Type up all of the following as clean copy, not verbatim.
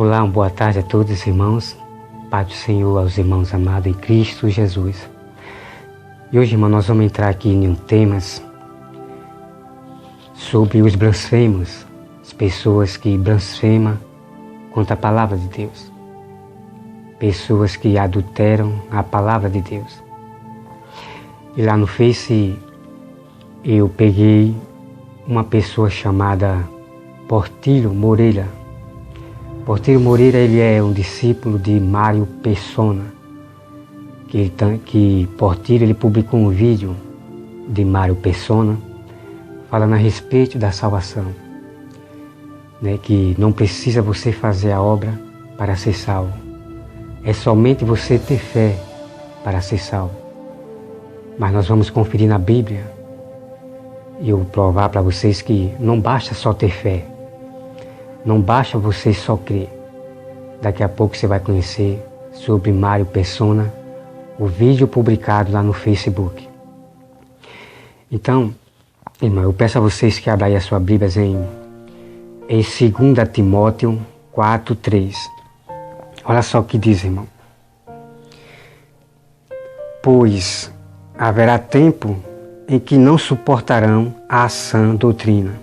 Olá, boa tarde a todos, irmãos. Pai do Senhor aos irmãos amados em Cristo Jesus. E hoje, irmão, nós vamos entrar aqui em um tema sobre os blasfemos, as pessoas que blasfemam contra a palavra de Deus, pessoas que adulteram a palavra de Deus. E lá no Face eu peguei uma pessoa chamada Portilho Moreira. Portilho Moreira, ele é um discípulo de Mário Persona, que Portilho ele publicou um vídeo de Mário Persona falando a respeito da salvação, né, que não precisa você fazer a obra para ser salvo, é somente você ter fé para ser salvo. Mas nós vamos conferir na Bíblia e eu provar para vocês que não basta só ter fé, não basta você só crer. Daqui a pouco você vai conhecer sobre Mário Persona, o vídeo publicado lá no Facebook. Então, irmão, eu peço a vocês que abram aí a sua Bíblia em 2 Timóteo 4:3. Olha só o que diz, irmão. Pois haverá tempo em que não suportarão a sã doutrina.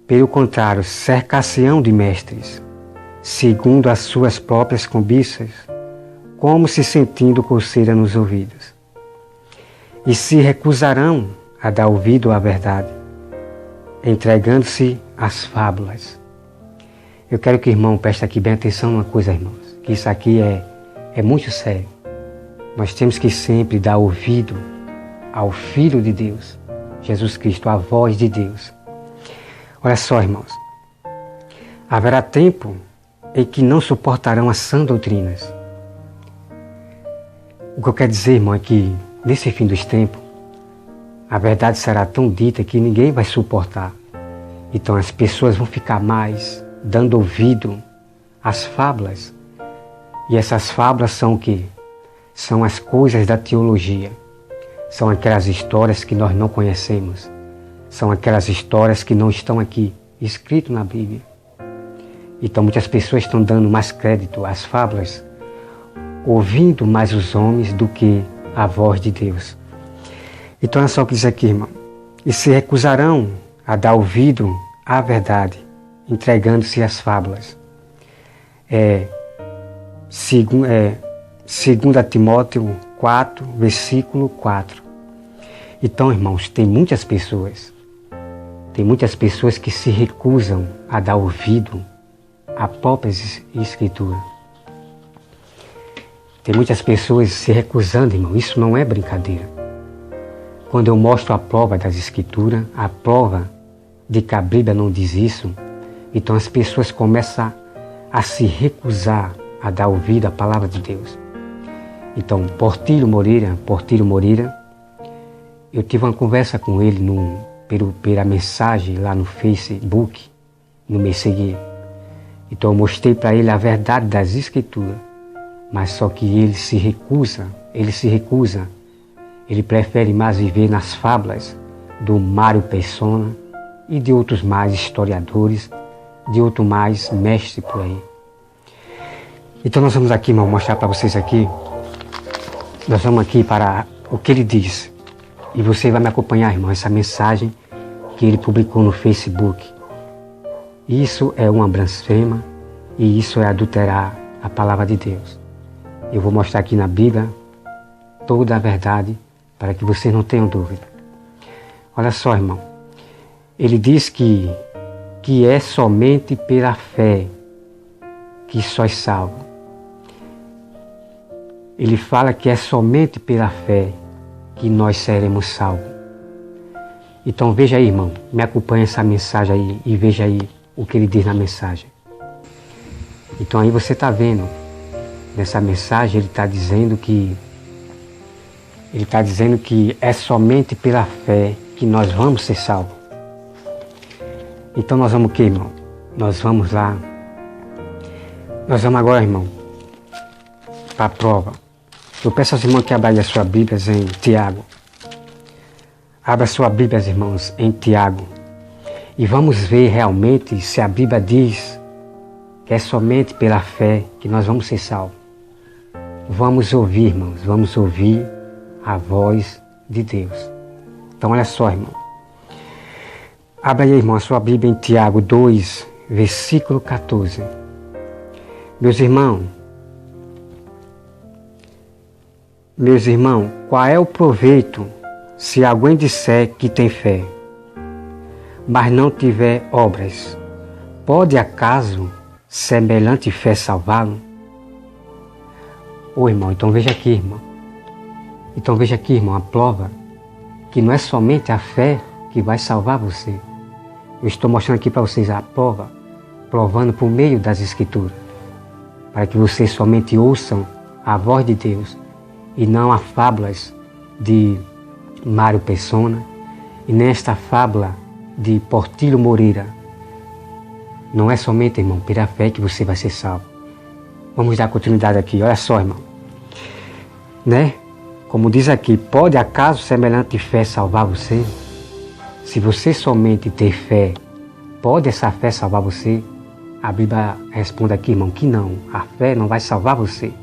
Pelo contrário, cercar-se-ão de mestres, segundo as suas próprias cobiças, como se sentindo coceira nos ouvidos. E se recusarão a dar ouvido à verdade, entregando-se às fábulas. Eu quero que o irmão preste aqui bem atenção numa coisa, irmãos, que isso aqui é muito sério. Nós temos que sempre dar ouvido ao Filho de Deus, Jesus Cristo, a voz de Deus. Olha só, irmãos, haverá tempo em que não suportarão as sãs doutrinas. O que eu quero dizer, irmão, é que nesse fim dos tempos, a verdade será tão dita que ninguém vai suportar. Então as pessoas vão ficar mais dando ouvido às fábulas. E essas fábulas são o quê? São as coisas da teologia. São aquelas histórias que nós não conhecemos. São aquelas histórias que não estão aqui, escritas na Bíblia. Então muitas pessoas estão dando mais crédito às fábulas, ouvindo mais os homens do que a voz de Deus. Então é só o que diz aqui, irmão. E se recusarão a dar ouvido à verdade, entregando-se às fábulas. 2 Timóteo 4, versículo 4. Então, irmãos, tem muitas pessoas que se recusam a dar ouvido à própria Escritura. Tem muitas pessoas se recusando, irmão. Isso não é brincadeira. Quando eu mostro a prova das Escrituras, a prova de que a Bíblia não diz isso, então as pessoas começam a se recusar a dar ouvido à palavra de Deus. Então, Portilho Moreira, eu tive uma conversa com ele pela mensagem lá no Facebook, no Messenger. Então eu mostrei para ele a verdade das Escrituras, mas só que ele se recusa, ele prefere mais viver nas fábulas do Mário Persona e de outros mais historiadores, de outros mais mestres por aí. Então nós vamos aqui, irmão, mostrar para vocês aqui, nós vamos aqui para o que ele diz. E você vai me acompanhar, irmão, essa mensagem que ele publicou no Facebook. Isso é uma blasfema e isso é adulterar a palavra de Deus. Eu vou mostrar aqui na Bíblia toda a verdade para que vocês não tenham dúvida. Olha só, irmão. Ele diz que é somente pela fé que sois salvos. Ele fala que é somente pela fé que nós seremos salvos. Então veja aí, irmão, me acompanhe essa mensagem aí e veja aí o que ele diz na mensagem. Então aí você está vendo, nessa mensagem ele está dizendo que é somente pela fé que nós vamos ser salvos. Então nós vamos o quê, irmão? Nós vamos lá. Nós vamos agora, irmão, para a prova. Eu peço aos irmãos que abram a sua Bíblia em Tiago. Abra sua Bíblia, irmãos, em Tiago. E vamos ver realmente se a Bíblia diz que é somente pela fé que nós vamos ser salvos. Vamos ouvir, irmãos, vamos ouvir a voz de Deus. Então olha só, irmão. Abra aí, irmão, a sua Bíblia em Tiago 2, versículo 14. Meus irmãos, qual é o proveito se alguém disser que tem fé, mas não tiver obras? Pode acaso semelhante fé salvá-lo? Ô irmão, então veja aqui, irmão, a prova que não é somente a fé que vai salvar você. Eu estou mostrando aqui para vocês a prova, provando por meio das Escrituras, para que vocês somente ouçam a voz de Deus e não as fábulas de Mário Persona e nem esta fábula de Portillo Moreira. Não é somente, irmão, pela fé que você vai ser salvo. Vamos dar continuidade aqui, olha só, irmão. Como diz aqui, pode acaso semelhante fé salvar você? Se você somente ter fé, pode essa fé salvar você? A Bíblia responde aqui, irmão, que não. A fé não vai salvar você.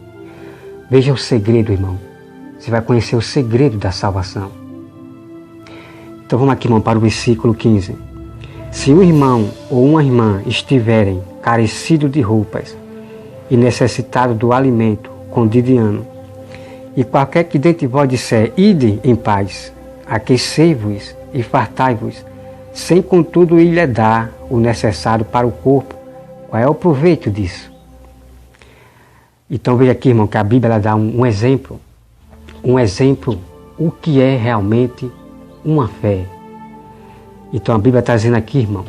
Veja o segredo, irmão. Você vai conhecer o segredo da salvação. Então vamos aqui, irmão, para o versículo 15. Se um irmão ou uma irmã estiverem carecidos de roupas e necessitados do alimento cotidiano, e qualquer que dentre vós disser, ide em paz, aquecei-vos e fartai-vos, sem contudo ele lhe dar o necessário para o corpo, qual é o proveito disso? Então veja aqui, irmão, que a Bíblia dá um exemplo, o que é realmente uma fé. Então a Bíblia está dizendo aqui, irmão,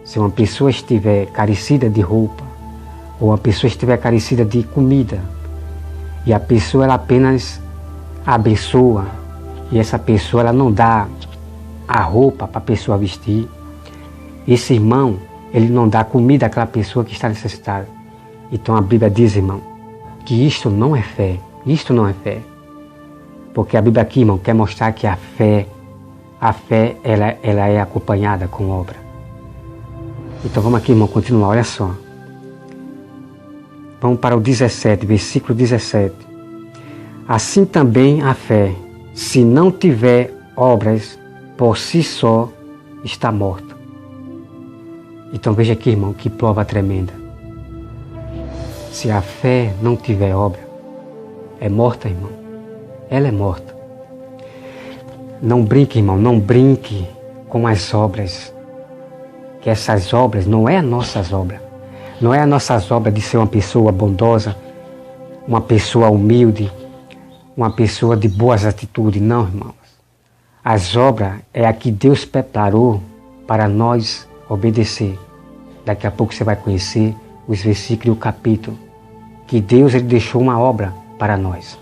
se uma pessoa estiver carecida de roupa, ou uma pessoa estiver carecida de comida, e a pessoa ela apenas abençoa, e essa pessoa ela não dá a roupa para a pessoa vestir, esse irmão, ele não dá comida àquela pessoa que está necessitada. Então a Bíblia diz, irmão, que isto não é fé, porque a Bíblia aqui, irmão, quer mostrar que a fé ela é acompanhada com obra. Então vamos aqui, irmão, continuar, olha só. Vamos para o 17, versículo 17. Assim também a fé, se não tiver obras, por si só está morta. Então veja aqui, irmão, que prova tremenda. Se a fé não tiver obra, é morta, irmão. Ela é morta. Não brinque, irmão, não brinque com as obras. Que essas obras não é as nossas obras. Não é as nossas obras de ser uma pessoa bondosa, uma pessoa humilde, uma pessoa de boas atitudes. Não, irmãos. As obras é a que Deus preparou para nós obedecer. Daqui a pouco você vai conhecer os versículos e o capítulo. Que Deus ele deixou uma obra para nós.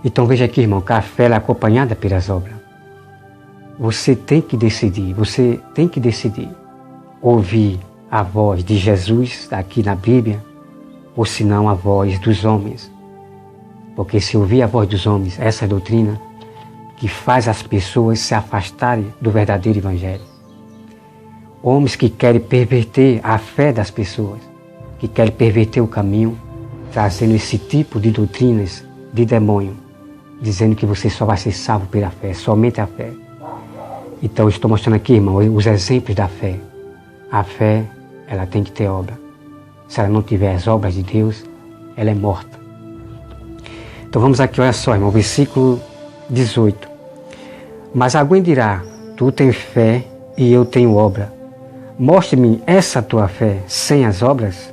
Então veja aqui, irmão, que a fé é acompanhada pelas obras. Você tem que decidir ouvir a voz de Jesus aqui na Bíblia, ou se não a voz dos homens. Porque se ouvir a voz dos homens, essa é doutrina que faz as pessoas se afastarem do verdadeiro Evangelho. Homens que querem perverter a fé das pessoas, que querem perverter o caminho, trazendo esse tipo de doutrinas de demônio, dizendo que você só vai ser salvo pela fé, somente a fé. Então eu estou mostrando aqui, irmão, os exemplos da fé. A fé, ela tem que ter obra. Se ela não tiver as obras de Deus, ela é morta. Então vamos aqui, olha só, irmão, versículo 18. Mas alguém dirá, tu tens fé e eu tenho obra. Mostre-me essa tua fé sem as obras,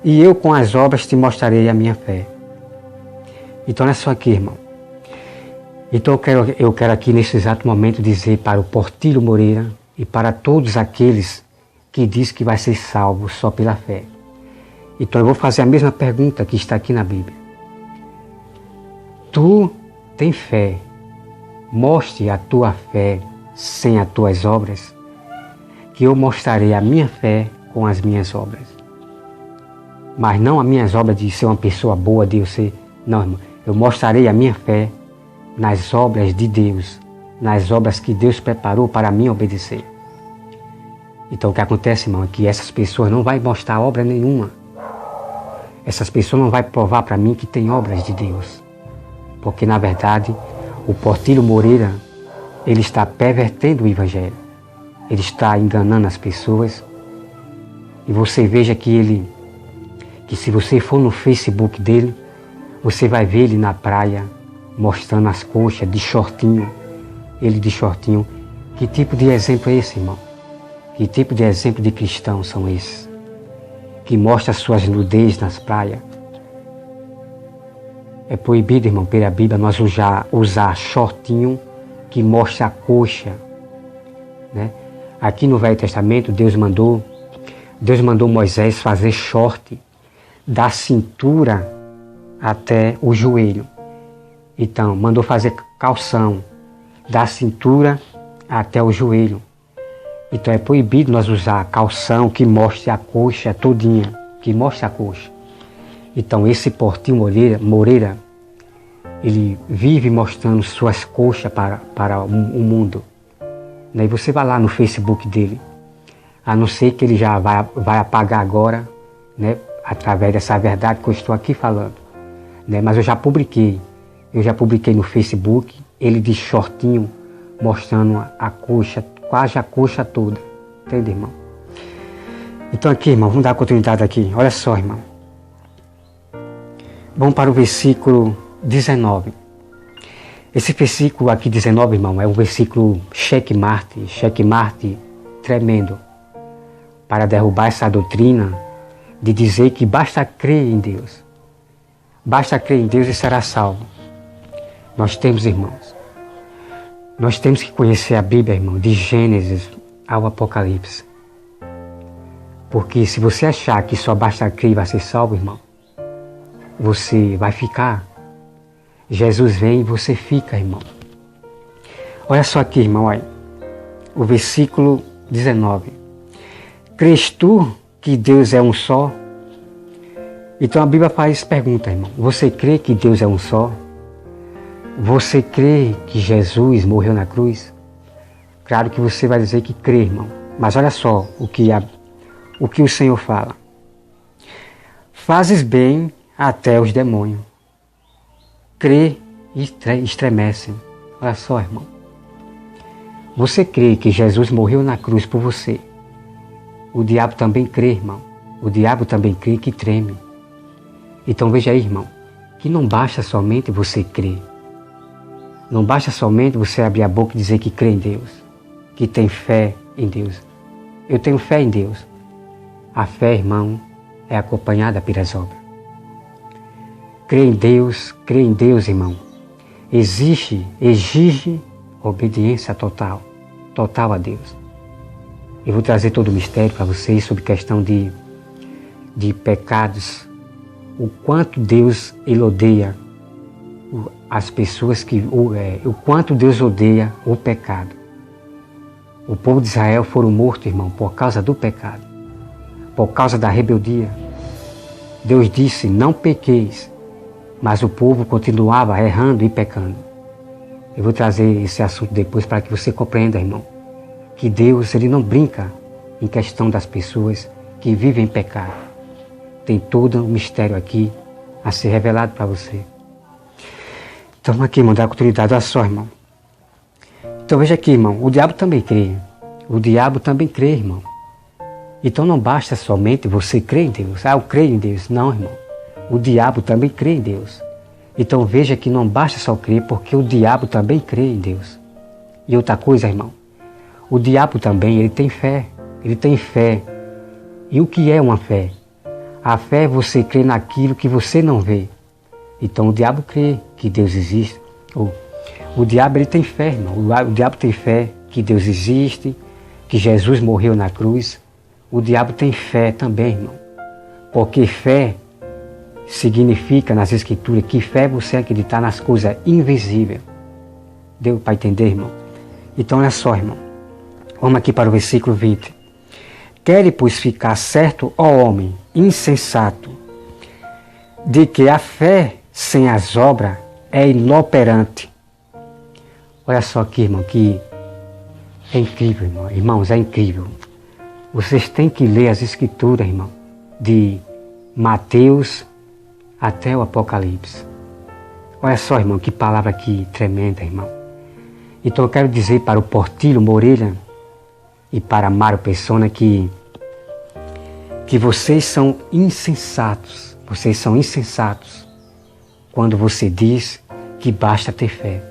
e eu com as obras te mostrarei a minha fé. Então olha só aqui, irmão. Então eu quero aqui nesse exato momento dizer para o Portillo Moreira e para todos aqueles que diz que vai ser salvo só pela fé. Então eu vou fazer a mesma pergunta que está aqui na Bíblia. Tu tens fé, mostre a tua fé sem as tuas obras, que eu mostrarei a minha fé com as minhas obras. Mas não as minhas obras de ser uma pessoa boa, de eu ser... Não, irmão. Eu mostrarei a minha fé nas obras de Deus, nas obras que Deus preparou para mim obedecer. Então o que acontece, irmão, é que essas pessoas não vão mostrar obra nenhuma. Essas pessoas não vão provar para mim que tem obras de Deus. Porque, na verdade, o Portilho Moreira, ele está pervertendo o Evangelho. Ele está enganando as pessoas. E você veja que se você for no Facebook dele, você vai ver ele na praia, mostrando as coxas de shortinho. Ele de shortinho. Que tipo de exemplo é esse, irmão? Que tipo de exemplo de cristão são esses? Que mostra suas nudez nas praias. É proibido, irmão, pela Bíblia, nós usar shortinho que mostra a coxa, né? Aqui no Velho Testamento, Deus mandou Moisés fazer short da cintura até o joelho. Então, mandou fazer calção da cintura até o joelho. Então é proibido nós usar calção que mostre a coxa todinha, que mostre a coxa. Então esse Portilho Moreira, ele vive mostrando suas coxas para o mundo. E você vai lá no Facebook dele, a não ser que ele já vai apagar agora, né, através dessa verdade que eu estou aqui falando. Né, mas eu já publiquei no Facebook, ele de shortinho, mostrando a coxa, quase a coxa toda. Entende, irmão? Então aqui, irmão, vamos dar continuidade aqui. Olha só, irmão. Vamos para o versículo 19. Esse versículo aqui, 19, irmão, é um versículo checkmate tremendo, para derrubar essa doutrina de dizer que basta crer em Deus. Basta crer em Deus e será salvo. Nós temos, irmãos, nós temos que conhecer a Bíblia, irmão, de Gênesis ao Apocalipse. Porque se você achar que só basta crer e vai ser salvo, irmão, você vai ficar. Jesus vem e você fica, irmão. Olha só aqui, irmão, olha. O versículo 19. Crês tu que Deus é um só? Então a Bíblia faz pergunta, irmão. Você crê que Deus é um só? Você crê que Jesus morreu na cruz? Claro que você vai dizer que crê, irmão. Mas olha só o que o Senhor fala. Fazes bem até os demônios. Crê e estremecem. Olha só, irmão. Você crê que Jesus morreu na cruz por você. O diabo também crê, irmão. O diabo também crê que treme. Então veja aí, irmão, que não basta somente você crer. Não basta somente você abrir a boca e dizer que crê em Deus, que tem fé em Deus. Eu tenho fé em Deus. A fé, irmão, é acompanhada pelas obras. Crer em Deus, irmão, exige obediência total a Deus. Eu vou trazer todo o mistério para vocês sobre questão de pecados, o quanto Deus ele odeia as pessoas o quanto Deus odeia o pecado. O povo de Israel foram mortos, irmão, por causa do pecado, por causa da rebeldia. Deus disse, não pequeis, mas o povo continuava errando e pecando. Eu vou trazer esse assunto depois para que você compreenda, irmão, que Deus ele não brinca em questão das pessoas que vivem em pecado. Tem todo um mistério aqui a ser revelado para você. Então aqui, irmão, dá continuidade. Olha só, irmão. Então veja aqui, irmão, o diabo também crê. O diabo também crê, irmão. Então não basta somente você crer em Deus. Eu creio em Deus. Não, irmão. O diabo também crê em Deus. Então veja que não basta só crer, porque o diabo também crê em Deus. E outra coisa, irmão, o diabo também, ele tem fé. Ele tem fé. E o que é uma fé? A fé é você crer naquilo que você não vê. Então o diabo crê que Deus existe. O diabo ele tem fé, irmão. O diabo tem fé que Deus existe, que Jesus morreu na cruz. O diabo tem fé também, irmão. Porque fé significa nas Escrituras que fé é você acreditar nas coisas invisíveis. Deu para entender, irmão? Então olha só, irmão. Vamos aqui para o versículo 20. Quer, pois, ficar certo, ó homem insensato, de que a fé sem as obras é inoperante. Olha só aqui, irmão, que é incrível, irmão. Irmãos, é incrível. Vocês têm que ler as Escrituras, irmão, de Mateus até o Apocalipse. Olha só, irmão, que palavra aqui tremenda, irmão. Então eu quero dizer para o Portilho Moreira e para Mário Persona que vocês são insensatos. Vocês são insensatos quando você diz que basta ter fé.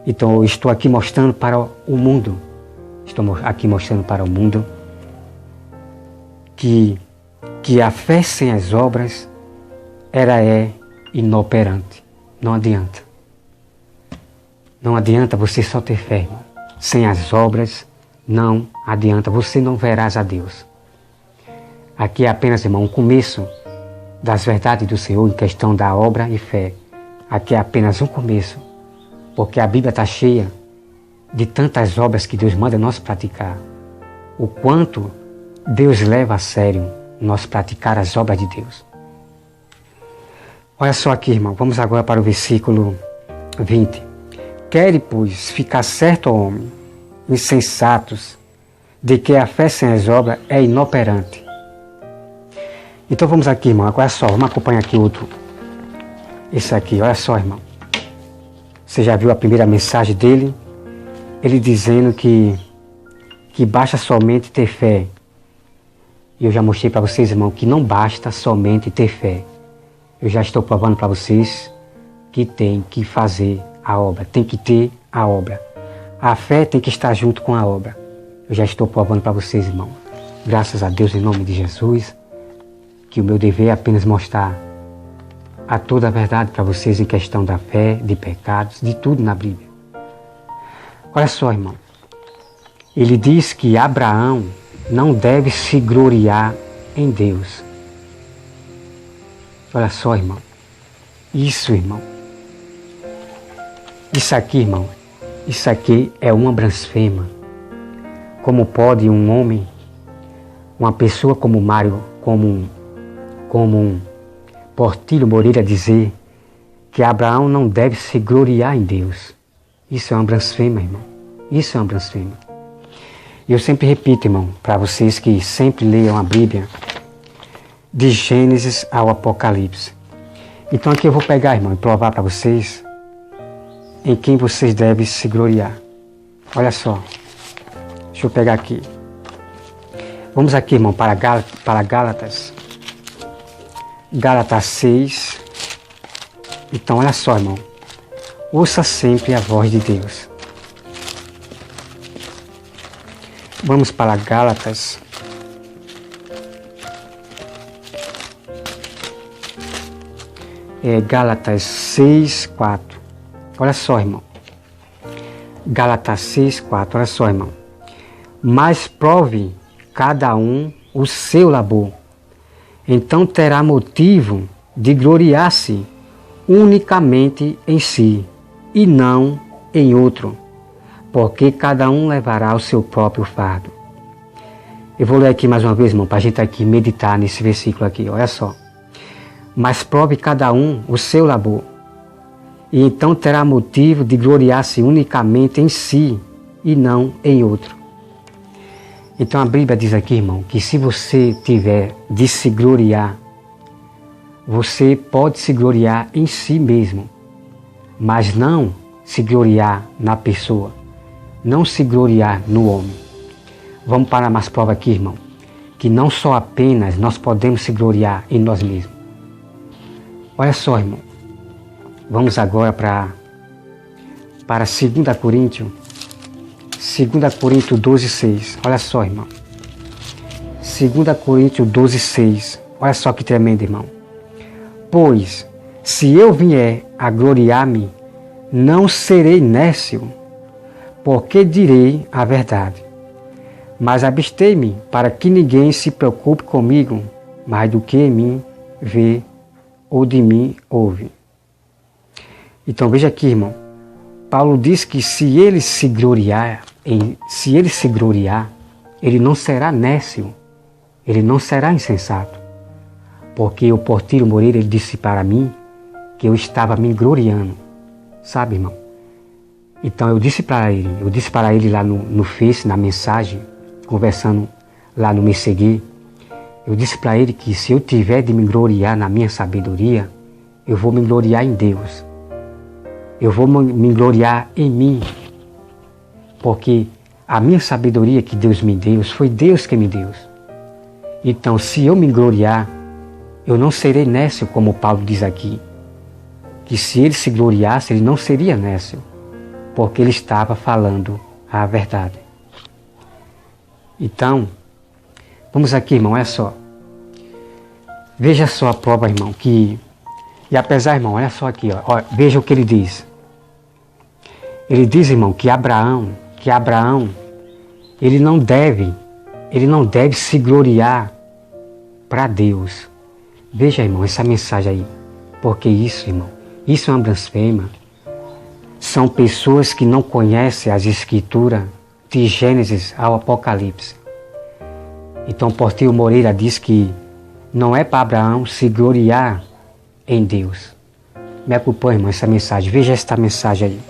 Então eu estou aqui mostrando para o mundo, que a fé sem as obras é inoperante. Não adianta. Não adianta você só ter fé, irmão. Sem as obras não adianta. Você não verás a Deus. Aqui é apenas, irmão, um começo das verdades do Senhor em questão da obra e fé. Aqui é apenas um começo, porque a Bíblia está cheia de tantas obras que Deus manda nós praticar. O quanto Deus leva a sério nós praticar as obras de Deus. Olha só aqui, irmão, vamos agora para o versículo 20. Quere, pois, ficar certo, ó homem, insensatos, de que a fé sem as obras é inoperante. Então vamos aqui, irmão, olha só, vamos acompanhar aqui outro. Esse aqui, olha só, irmão. Você já viu a primeira mensagem dele? Ele dizendo que basta somente ter fé. E eu já mostrei para vocês, irmão, que não basta somente ter fé. Eu já estou provando para vocês que tem que fazer a obra, tem que ter a obra. A fé tem que estar junto com a obra. Eu já estou provando para vocês, irmão. Graças a Deus, em nome de Jesus, que o meu dever é apenas mostrar a toda a verdade para vocês em questão da fé, de pecados, de tudo na Bíblia. Olha só, irmão. Ele diz que Abraão não deve se gloriar em Deus. Olha só, irmão. Isso, irmão. Isso aqui, irmão. Isso aqui é uma blasfema. Como pode um homem, uma pessoa como Mário, como um Portilho Moreira dizer que Abraão não deve se gloriar em Deus? Isso é uma blasfema, irmão. Isso é uma blasfema. E eu sempre repito, irmão, para vocês que sempre leiam a Bíblia, de Gênesis ao Apocalipse. Então aqui eu vou pegar, irmão, e provar para vocês em quem vocês devem se gloriar. Olha só. Deixa eu pegar aqui. Vamos aqui, irmão, para Gálatas. Gálatas 6. Então, olha só, irmão. Ouça sempre a voz de Deus. Vamos para Gálatas. Gálatas 6, 4. Olha só, irmão. Gálatas 6, 4. Olha só, irmão. Mas prove cada um o seu labor. Então terá motivo de gloriar-se unicamente em si e não em outro, porque cada um levará o seu próprio fardo. Eu vou ler aqui mais uma vez, irmão, para a gente aqui meditar nesse versículo aqui. Olha só. Mas prove cada um o seu labor, e então terá motivo de gloriar-se unicamente em si e não em outro. Então a Bíblia diz aqui, irmão, que se você tiver de se gloriar, você pode se gloriar em si mesmo, mas não se gloriar na pessoa, não se gloriar no homem. Vamos para mais prova aqui, irmão, que não só apenas nós podemos se gloriar em nós mesmos. Olha só, irmão, vamos agora para 2 Coríntios. 2 Coríntios 12, 6. Olha só, irmão. 2 Coríntios 12, 6. Olha só que tremendo, irmão. Pois, se eu vier a gloriar-me, não serei nécio, porque direi a verdade. Mas abstei-me para que ninguém se preocupe comigo, mais do que em mim vê ou de mim ouve. Então veja aqui, irmão. Paulo diz que se ele se gloriar, ele não será nécio, ele não será insensato. Porque o Portilho Moreira ele disse para mim que eu estava me gloriando. Sabe, irmão? Então eu disse para ele lá no Face, na mensagem, conversando lá no Me Seguir, eu disse para ele que se eu tiver de me gloriar na minha sabedoria, eu vou me gloriar em Deus. Eu vou me gloriar em mim. Porque a minha sabedoria que Deus me deu, foi Deus que me deu. Então, se eu me gloriar, eu não serei nécio, como Paulo diz aqui. Que se ele se gloriasse, ele não seria nécio, porque ele estava falando a verdade. Então, vamos aqui, irmão, olha só. Veja só a prova, irmão, e apesar, irmão, olha só aqui, ó, veja o que ele diz. Ele diz, irmão, que Abraão, ele não deve se gloriar para Deus. Veja, irmão, essa mensagem aí. Porque isso, irmão, isso é uma blasfêmia. São pessoas que não conhecem as Escrituras de Gênesis ao Apocalipse. Então, Porteiro Moreira diz que não é para Abraão se gloriar em Deus. Me acompanha, irmão, essa mensagem. Veja esta mensagem aí.